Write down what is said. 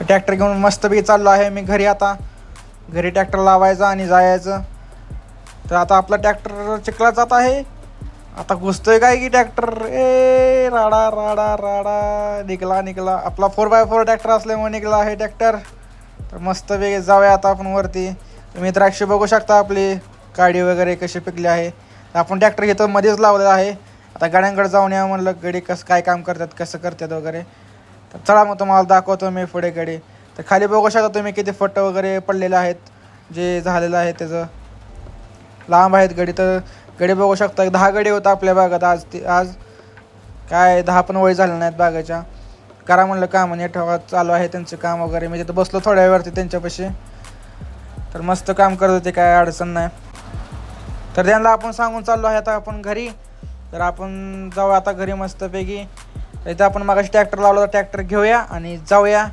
Tractor घेऊन मस्तपैकी चाललो आहे मी घरी. आता घरी ट्रॅक्टर लावायचा आणि जायचं. तर आता आपला ट्रॅक्टर चिखलात जात आहे. आता घुसतोय काय की ट्रॅक्टर, ए राडा राडा राडा, निघला आपला 4x4 ट्रॅक्टर असल्यामुळे निघला आहे ट्रॅक्टर. तर मस्तपैकी जाऊया आता आपण वरती. तुम्ही द्राक्ष बघू शकता आपली काडी वगैरे कशी पिकली आहे. आपण ट्रॅक्टर इथं मध्येच लावलेला आहे. आता गाड्यांकडे जाऊन या म्हणलं, गडी कसं काय काम करतात, कसं करतात वगैरे. तर चला मग तुम्हाला दाखवतो मी पुढे गडी. तर खाली बघू शकता तुम्ही किती फट वगैरे पडलेले आहेत, जे झालेलं आहे त्याचं. लांब आहेत गडी. तर गडी बघू शकता 10 गडी होता आपल्या बागात आज काय 10 पण वळी झाले नाहीत बागाच्या. करा म्हणलं काम आणि ठेवा चालू आहे त्यांचं काम वगैरे. मी तिथं बसलो थोड्या वेळवरती त्यांच्यापाशी. तर मस्त काम करत होते, काय अडचण नाही. तर त्यांना आपण सांगून चाललो आहे आता आपण घरी. तर आपण जाऊ आता घरी मस्तपैकी. इथं आपण मागाशी ट्रॅक्टर लावला, ट्रॅक्टर घेऊया आणि जाऊया.